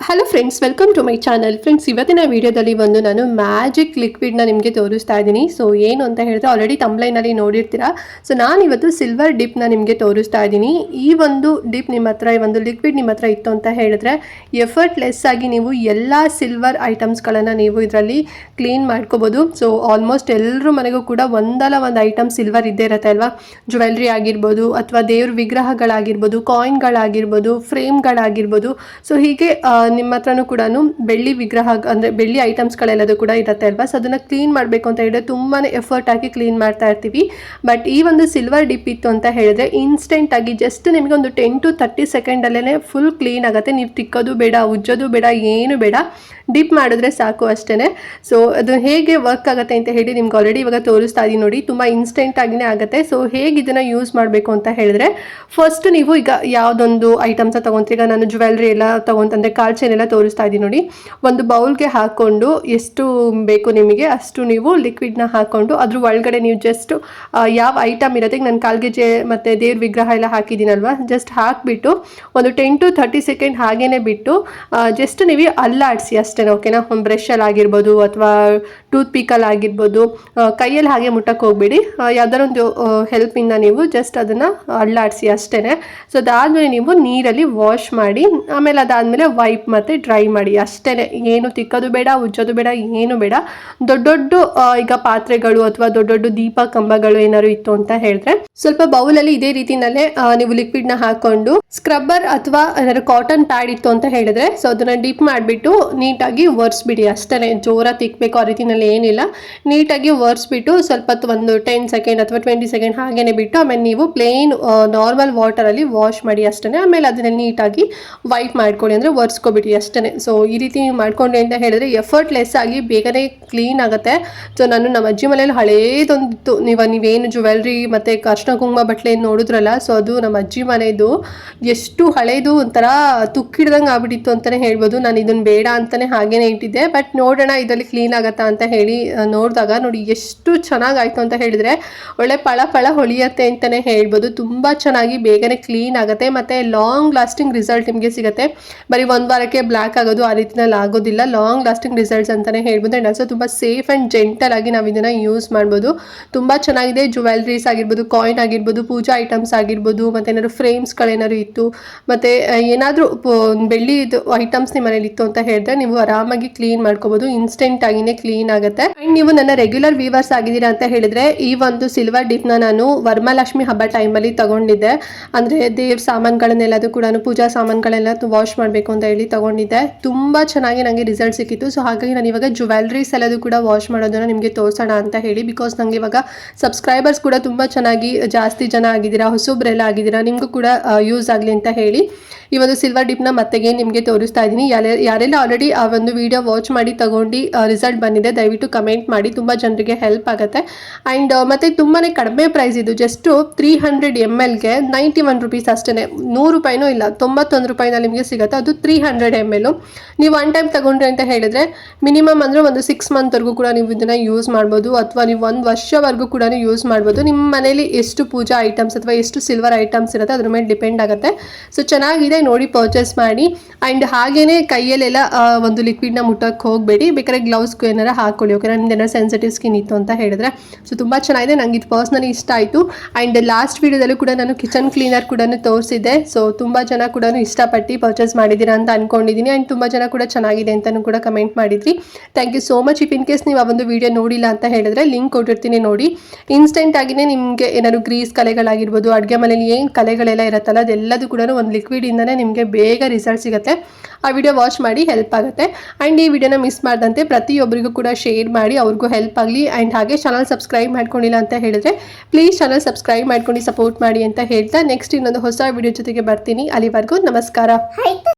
Hello friends, welcome to my channel. Friends, ಇವತ್ತಿನ ವಿಡಿಯೋದಲ್ಲಿ ಒಂದು ನಾನು ಮ್ಯಾಜಿಕ್ ಲಿಕ್ವಿಡ್ನ ನಿಮಗೆ ತೋರಿಸ್ತಾ ಇದ್ದೀನಿ. ಸೊ ಏನು ಅಂತ ಹೇಳಿದ್ರೆ ಆಲ್ರೆಡಿ ತಮ್ಲೈನಲ್ಲಿ ನೋಡಿರ್ತೀರಾ. ಸೊ ನಾನು ಇವತ್ತು ಸಿಲ್ವರ್ ಡಿಪ್ನ ನಿಮಗೆ ತೋರಿಸ್ತಾ ಇದ್ದೀನಿ. ಈ ಒಂದು ಡಿಪ್ ನಿಮ್ಮ ಹತ್ರ, ಈ ಒಂದು ಲಿಕ್ವಿಡ್ ನಿಮ್ಮ ಹತ್ರ ಇತ್ತು ಅಂತ ಹೇಳಿದ್ರೆ ಎಫರ್ಟ್ಲೆಸ್ ಆಗಿ ನೀವು ಎಲ್ಲ ಸಿಲ್ವರ್ ಐಟಮ್ಸ್ಗಳನ್ನು ನೀವು ಇದರಲ್ಲಿ ಕ್ಲೀನ್ ಮಾಡ್ಕೋಬೋದು. ಸೊ ಆಲ್ಮೋಸ್ಟ್ ಎಲ್ಲರೂ ಮನೆಗೂ ಕೂಡ ಒಂದಲ್ಲ ಒಂದು ಐಟಮ್ ಸಿಲ್ವರ್ ಇದ್ದೇ ಇರುತ್ತೆ ಅಲ್ವಾ. ಜ್ಯುವೆಲ್ರಿ ಆಗಿರ್ಬೋದು, ಅಥವಾ ದೇವ್ರ ವಿಗ್ರಹಗಳಾಗಿರ್ಬೋದು, ಕಾಯಿನ್ಗಳಾಗಿರ್ಬೋದು, ಫ್ರೇಮ್ಗಳಾಗಿರ್ಬೋದು. ಸೊ ಹೀಗೆ ನಿಮ್ಮ ಹತ್ರನೂ ಕೂಡ ಬೆಳ್ಳಿ ವಿಗ್ರಹ ಅಂದರೆ ಬೆಳ್ಳಿ ಐಟಮ್ಸ್ಗಳೆಲ್ಲದು ಕೂಡ ಇರುತ್ತೆ ಅಲ್ವಾ. ಸೊ ಅದನ್ನು ಕ್ಲೀನ್ ಮಾಡಬೇಕು ಅಂತ ಹೇಳಿದ್ರೆ ತುಂಬಾ ಎಫರ್ಟ್ ಹಾಕಿ ಕ್ಲೀನ್ ಮಾಡ್ತಾ ಇರ್ತೀವಿ. ಬಟ್ ಈ ಒಂದು ಸಿಲ್ವರ್ ಡಿಪ್ ಇತ್ತು ಅಂತ ಹೇಳಿದ್ರೆ ಇನ್ಸ್ಟೆಂಟ್ ಆಗಿ ಜಸ್ಟ್ ನಿಮಗೆ ಒಂದು 10 to 30 ಸೆಕೆಂಡಲ್ಲೇ ಫುಲ್ ಕ್ಲೀನ್ ಆಗುತ್ತೆ. ನೀವು ತಿಕ್ಕೋದು ಬೇಡ, ಉಜ್ಜೋದು ಬೇಡ, ಏನು ಬೇಡ, ಡಿಪ್ ಮಾಡಿದ್ರೆ ಸಾಕು ಅಷ್ಟೇ. ಸೊ ಅದು ಹೇಗೆ ವರ್ಕ್ ಆಗುತ್ತೆ ಅಂತ ಹೇಳಿ ನಿಮ್ಗೆ ಆಲ್ರೆಡಿ ಇವಾಗ ತೋರಿಸ್ತಾ ಇದ್ದೀನಿ ನೋಡಿ. ತುಂಬ ಇನ್ಸ್ಟೆಂಟ್ ಆಗಿನೇ ಆಗುತ್ತೆ. ಸೊ ಹೇಗೆ ಇದನ್ನು ಯೂಸ್ ಮಾಡಬೇಕು ಅಂತ ಹೇಳಿದ್ರೆ ಫಸ್ಟ್ ನೀವು ಈಗ ಯಾವುದೊಂದು ಐಟಮ್ಸ ತೊಗೊತೀರಿ. ಈಗ ನಾನು ಜ್ಯುವೆಲ್ರಿ ಎಲ್ಲ ತೊಗೊತಂದರೆ ಕಾಲ್ ಚೈನ್ ಎಲ್ಲ ತೋರಿಸ್ತಾ ಇದ್ದೀನಿ ನೋಡಿ. ಒಂದು ಬೌಲ್ಗೆ ಹಾಕ್ಕೊಂಡು ಎಷ್ಟು ಬೇಕು ನಿಮಗೆ ಅಷ್ಟು ನೀವು ಲಿಕ್ವಿಡ್ನ ಹಾಕ್ಕೊಂಡು ಅದ್ರ ಒಳಗಡೆ ನೀವು ಜಸ್ಟ್ ಯಾವ ಐಟಮ್ ಇರೋದಕ್ಕೆ ನಾನು ಕಾಲ್ಗೆಜೆ ಮತ್ತು ದೇವ್ರ ವಿಗ್ರಹ ಎಲ್ಲ ಹಾಕಿದ್ದೀನಲ್ವ, ಜಸ್ಟ್ ಹಾಕಿಬಿಟ್ಟು ಒಂದು 10 to 30 ಸೆಕೆಂಡ್ ಹಾಗೇ ಬಿಟ್ಟು ಜಸ್ಟ್ ನೀವು ಅಲ್ಲಾಡಿಸಿ ಅಷ್ಟೇ. ಓಕೆನಾ. ಒಂದು ಬ್ರಷಲ್ಲಿ ಆಗಿರ್ಬೋದು ಅಥವಾ ಟೂತ್ ಪೀಕಲ್ಲಿ ಆಗಿರ್ಬೋದು, ಕೈಯಲ್ಲಿ ಹಾಗೆ ಮುಟ್ಟಕ್ಕೆ ಹೋಗ್ಬೇಡಿ. ಯಾವ್ದಾರ ಒಂದು ಹೆಲ್ಪಿಂದ ನೀವು ಜಸ್ಟ್ ಅದನ್ನು ಅಲ್ಲಾಡಿಸಿ ಅಷ್ಟೇ. ಸೊ ಅದಾದಮೇಲೆ ನೀವು ನೀರಲ್ಲಿ ವಾಶ್ ಮಾಡಿ ಆಮೇಲೆ ಅದಾದಮೇಲೆ ವೈಪ್ ಮತ್ತು ಡ್ರೈ ಮಾಡಿ ಅಷ್ಟೇ. ಏನು ತಿಕ್ಕೋದು ಬೇಡ, ಉಜ್ಜೋದು ಬೇಡ, ಏನು ಬೇಡ. ದೊಡ್ಡ ದೊಡ್ಡ ಈಗ ಪಾತ್ರೆಗಳು ಅಥವಾ ದೊಡ್ಡ ದೊಡ್ಡ ದೀಪ ಕಂಬಗಳು ಏನಾದ್ರು ಇತ್ತು ಅಂತ ಹೇಳಿದ್ರೆ ಸ್ವಲ್ಪ ಬೌಲಲ್ಲಿ ಇದೇ ರೀತಿನಲ್ಲೇ ನೀವು ಲಿಕ್ವಿಡ್ನ ಹಾಕೊಂಡು ಸ್ಕ್ರಬ್ಬರ್ ಅಥವಾ ಏನಾದ್ರು ಕಾಟನ್ ಪ್ಯಾಡ್ ಇತ್ತು ಅಂತ ಹೇಳಿದ್ರೆ ಸೊ ಅದನ್ನ ಡಿಪ್ ಮಾಡಿಬಿಟ್ಟು ನೀಟಾಗಿ ಒರೆಸ್ಬಿಡಿ ಅಷ್ಟೇ. ಜೋರಾಗಿ ತಿಕ್ಬೇಕು ಆ ರೀತಿನಲ್ಲಿ ಏನಿಲ್ಲ. ನೀಟಾಗಿ ಒರೆಸ್ಬಿಟ್ಟು ಸ್ವಲ್ಪ ಒಂದು 10 ಸೆಕೆಂಡ್ ಅಥವಾ 20 ಸೆಕೆಂಡ್ ಹಾಗೇನೆ ಬಿಟ್ಟು ಆಮೇಲೆ ನೀವು ಪ್ಲೇನ್ ನಾರ್ಮಲ್ ವಾಟರಲ್ಲಿ ವಾಶ್ ಮಾಡಿ ಅಷ್ಟೇ. ಆಮೇಲೆ ಅದನ್ನ ನೀಟಾಗಿ ವೈಪ್ ಮಾಡ್ಕೊಳ್ಳಿ, ಅಂದರೆ ಒರೆಸ್ಕೊಬಿಡಿ ಅಷ್ಟೇ. ಸೊ ಈ ರೀತಿ ನೀವು ಮಾಡ್ಕೊಂಡ್ರಿ ಅಂತ ಹೇಳಿದ್ರೆ ಎಫರ್ಟ್ಲೆಸ್ ಆಗಿ ಬೇಗನೆ ಕ್ಲೀನ್ ಆಗುತ್ತೆ. ಸೊ ನಾನು ನಮ್ಮ ಅಜ್ಜಿ ಮನೇಲಿ ಹಳೇದೊಂದಿತ್ತು. ನೀವೇನು ಜ್ಯುವೆಲ್ರಿ ಮತ್ತು ಅರ್ಶಿನ ಕುಂಕುಮ ಬಟ್ಟಲೆ ನೋಡಿದ್ರಲ್ಲ, ಸೊ ಅದು ನಮ್ಮ ಅಜ್ಜಿ ಮನೆಯದು. ಎಷ್ಟು ಹಳೇದು, ಒಂಥರ ತುಕ್ಕಿಡ್ದಂಗೆ ಆಗ್ಬಿಟ್ಟಿತ್ತು ಅಂತಲೇ ಹೇಳ್ಬೋದು. ನಾನು ಇದನ್ನು ಬೇಡ ಅಂತಲೇ ಹಾಗೇನೆ ಇಟ್ಟಿದ್ದೆ. ಬಟ್ ನೋಡೋಣ ಇದರಲ್ಲಿ ಕ್ಲೀನ್ ಆಗುತ್ತಾ ಅಂತ ಹೇಳಿ ನೋಡಿದಾಗ ನೋಡಿ ಎಷ್ಟು ಚೆನ್ನಾಗಾಯಿತು ಅಂತ ಹೇಳಿದರೆ ಒಳ್ಳೆ ಪಳ ಪಳ ಹೊಳಿಯತ್ತೆ ಅಂತಲೇ ಹೇಳ್ಬೋದು. ತುಂಬ ಚೆನ್ನಾಗಿ ಬೇಗನೆ ಕ್ಲೀನ್ ಆಗುತ್ತೆ ಮತ್ತು ಲಾಂಗ್ ಲಾಸ್ಟಿಂಗ್ ರಿಸಲ್ಟ್ ನಿಮಗೆ ಸಿಗುತ್ತೆ. ಬರೀ ಒಂದು ವಾರಕ್ಕೆ ಬ್ಲ್ಯಾಕ್ ಆಗೋದು ಆ ರೀತಿನಲ್ಲಿ ಆಗೋದಿಲ್ಲ. ಲಾಂಗ್ ಲಾಸ್ಟಿಂಗ್ ರಿಸಲ್ಟ್ಸ್ ಅಂತಲೇ ಹೇಳ್ಬೋದು. ಆ್ಯಂಡ್ ಆಲ್ಸೋ ತುಂಬ ಸೇಫ್ ಆ್ಯಂಡ್ ಜೆಂಟಲ್ ಆಗಿ ನಾವು ಇದನ್ನು ಯೂಸ್ ಮಾಡ್ಬೋದು. ತುಂಬ ಚೆನ್ನಾಗಿದೆ. ಜ್ಯುವೆಲ್ರೀಸ್ ಆಗಿರ್ಬೋದು, ಕಾಯಿನ್ ಆಗಿರ್ಬೋದು, ಪೂಜಾ ಐಟಮ್ಸ್ ಆಗಿರ್ಬೋದು, ಮತ್ತು ಏನಾದ್ರು ಫ್ರೇಮ್ಸ್ಗಳೇನಾದ್ರು ಇತ್ತು ಮತ್ತು ಏನಾದರೂ ಬೆಳ್ಳಿದು ಐಟಮ್ಸ್ ನಿಮ್ಮ ಮನೇಲಿ ಇತ್ತು ಅಂತ ಹೇಳಿದ್ರೆ ನೀವು ಆರಾಮಾಗಿ ಕ್ಲೀನ್ ಮಾಡ್ಕೋಬೋದು. ಇನ್ಸ್ಟೆಂಟ್ ಆಗಿನೇ ಕ್ಲೀನ್ ಆಗುತ್ತೆ. ಆ್ಯಂಡ್ ನೀವು ನನ್ನ ರೆಗ್ಯುಲರ್ ವ್ಯೂವರ್ಸ್ ಆಗಿದ್ದೀರಾ ಅಂತ ಹೇಳಿದ್ರೆ ಈ ಒಂದು ಸಿಲ್ವರ್ ಡಿಪ್ನ ನಾನು ವರಮಹಾಲಕ್ಷ್ಮಿ ಹಬ್ಬ ಟೈಮಲ್ಲಿ ತಗೊಂಡಿದ್ದೆ. ಅಂದರೆ ದೇವ್ರ ಸಾಮಾನುಗಳನ್ನೆಲ್ಲದು ಕೂಡ ಪೂಜಾ ಸಾಮಾನುಗಳೆಲ್ಲ ವಾಶ್ ಮಾಡಬೇಕು ಅಂತ ಹೇಳಿ ತಗೊಂಡಿದ್ದೆ. ತುಂಬ ಚೆನ್ನಾಗಿ ನನಗೆ ರಿಸಲ್ಟ್ ಸಿಕ್ಕಿತ್ತು. ಸೊ ಹಾಗಾಗಿ ನಾನು ಇವಾಗ ಜ್ಯುವೆಲ್ರೀಸ್ ಎಲ್ಲದು ಕೂಡ ವಾಶ್ ಮಾಡೋದನ್ನು ನಿಮಗೆ ತೋರಿಸೋಣ ಅಂತ ಹೇಳಿ. ಬಿಕಾಸ್ ನನಗೆ ಇವಾಗ ಸಬ್ಸ್ಕ್ರೈಬರ್ಸ್ ಕೂಡ ತುಂಬ ಚೆನ್ನಾಗಿ ಜಾಸ್ತಿ ಜನ ಆಗಿದ್ದೀರಾ, ಹೊಸಬ್ರೆಲ್ಲ ಆಗಿದ್ದೀರಾ, ನಿಮಗೂ ಕೂಡ ಯೂಸ್ ಆಗಲಿ ಅಂತ ಹೇಳಿ ಈ ಒಂದು ಸಿಲ್ವರ್ ಡಿಪ್ನ ಮತ್ತೆಗೆ ನಿಮಗೆ ತೋರಿಸ್ತಾ ಇದ್ದೀನಿ. ಯಾರೆಲ್ಲ ಆಲ್ರೆಡಿ ಆ ಒಂದು ವಿಡಿಯೋ ವಾಚ್ ಮಾಡಿ ತಗೊಂಡು ರಿಸಲ್ಟ್ ಬಂದಿದೆ ದಯವಿಟ್ಟು ಕಮೆಂಟ್ ಮಾಡಿ. ತುಂಬ ಜನರಿಗೆ ಹೆಲ್ಪ್ ಆಗುತ್ತೆ. ಆ್ಯಂಡ್ ಮತ್ತು ತುಂಬಾ ಕಡಿಮೆ ಪ್ರೈಸ್ ಇದು. ಜಸ್ಟು 300 mlಗೆ 91 ರೂಪೀಸ್ ಅಷ್ಟೇ. 100 ರೂಪಾಯಿನೂ ಇಲ್ಲ, 91 ರೂಪಾಯಿನಲ್ಲಿ ನಿಮಗೆ ಸಿಗುತ್ತೆ. ಅದು 300 ml. ನೀವು ಒನ್ ಟೈಮ್ ತಗೊಂಡ್ರಿ ಅಂತ ಹೇಳಿದ್ರೆ ಮಿನಿಮಮ್ ಅಂದರೆ ಒಂದು 6 ಮಂತ್ವರೆಗೂ ಕೂಡ ನೀವು ಇದನ್ನು ಯೂಸ್ ಮಾಡ್ಬೋದು. ಅಥವಾ ನೀವು 1 ವರ್ಷವರೆಗೂ ಕೂಡ ಯೂಸ್ ಮಾಡ್ಬೋದು. ನಿಮ್ಮ ಮನೇಲಿ ಎಷ್ಟು ಪೂಜಾ ಐಟಮ್ಸ್ ಅಥವಾ ಎಷ್ಟು ಸಿಲ್ವರ್ ಐಟಮ್ಸ್ ಇರುತ್ತೆ ಅದ್ರ ಮೇಲೆ ಡಿಪೆಂಡ್ ಆಗುತ್ತೆ. ಸೊ ಚೆನ್ನಾಗಿದೆ, ನೋಡಿ ಪರ್ಚೇಸ್ ಮಾಡಿ. ಆ್ಯಂಡ್ ಹಾಗೇನೆ ಕೈಯಲ್ಲೆಲ್ಲ ಒಂದು ಲಿಕ್ವಿಡ್ನ ಮುಟ್ಟಕ್ಕೆ ಹೋಗಬೇಡಿ. ಬೇಕಾದ್ರೆ ಗ್ಲೌಸ್ಗೂ ಏನಾರ ಹಾಕೊಳ್ಳಿ. ಓಕೆ, ನಿಮ್ದು ಏನಾರು ಸೆನ್ಸಿಟಿವ್ ಸ್ಕಿನ್ ಇತ್ತು ಅಂತ ಹೇಳಿದ್ರೆ. ಸೊ ತುಂಬ ಚೆನ್ನಾಗಿದೆ, ನಂಗೆ ಇದು ಪರ್ಸ್ನಲಿ ಇಷ್ಟ ಆಯಿತು. ಆ್ಯಂಡ್ ಲಾಸ್ಟ್ ವೀಡಿಯೋದಲ್ಲೂ ಕೂಡ ನಾನು ಕಿಚನ್ ಕ್ಲೀನರ್ ಕೂಡ ತೋರಿಸಿದ್ದೆ. ಸೊ ತುಂಬ ಜನ ಕೂಡ ಇಷ್ಟಪಟ್ಟು ಪರ್ಚೇಸ್ ಮಾಡಿದ್ದೀರಾ ಅಂತ ಅಂದ್ಕೊಂಡಿದ್ದೀನಿ. ಆ್ಯಂಡ್ ತುಂಬ ಜನ ಕೂಡ ಚೆನ್ನಾಗಿದೆ ಅಂತಲೂ ಕೂಡ ಕಮೆಂಟ್ ಮಾಡಿದ್ರಿ. Thank you so much. If in case ನೀವು ಆ ಒಂದು ವಿಡಿಯೋ ನೋಡಿಲ್ಲ ಅಂತ ಹೇಳಿದ್ರೆ ಲಿಂಕ್ ಕೊಟ್ಟಿರ್ತೀನಿ ನೋಡಿ. ಇನ್ಸ್ಟೆಂಟ್ ಆಗಿನೇ ನಿಮಗೆ ಏನಾದ್ರು ಗ್ರೀಸ್ ಕಲೆಗಳಾಗಿರ್ಬೋದು, ಅಡುಗೆ ಮನೇಲಿ ಏನು ಕಲೆಗಳೆಲ್ಲ ಇರುತ್ತಲ್ಲ ಅದೆಲ್ಲದೂ ಕೂಡ ಒಂದು ಲಿಕ್ವಿಡಿಂದನೇ ನಿಮಗೆ ಬೇಗ ರಿಸಲ್ಟ್ ಸಿಗುತ್ತೆ. ಆ ವಿಡಿಯೋ ವಾಚ್ ಮಾಡಿ ಹೆಲ್ಪ್ ಆಗುತ್ತೆ. ಆ್ಯಂಡ್ ಈ ವಿಡಿಯೋನ ಮಿಸ್ ಮಾಡ್ದಂತೆ ಪ್ರತಿಯೊಬ್ಬರಿಗೂ ಕೂಡ ಶೇರ್ ಮಾಡಿ, ಅವ್ರಿಗೂ ಹೆಲ್ಪ್ ಆಗಲಿ. ಆ್ಯಂಡ್ ಹಾಗೆ ಚಾನಲ್ ಸಬ್ಸ್ಕ್ರೈಬ್ ಮಾಡ್ಕೊಂಡಿಲ್ಲ ಅಂತ ಹೇಳಿದ್ರೆ ಪ್ಲೀಸ್ ಚಾನಲ್ ಸಬ್ಸ್ಕ್ರೈಬ್ ಮಾಡ್ಕೊಂಡು ಸಪೋರ್ಟ್ ಮಾಡಿ ಅಂತ ಹೇಳ್ತಾ ನೆಕ್ಸ್ಟ್ ಇನ್ನೊಂದು ಹೊಸ ವಿಡಿಯೋ ಜೊತೆಗೆ ಬರ್ತೀನಿ. ಅಲ್ಲಿವರೆಗೂ ನಮಸ್ಕಾರ.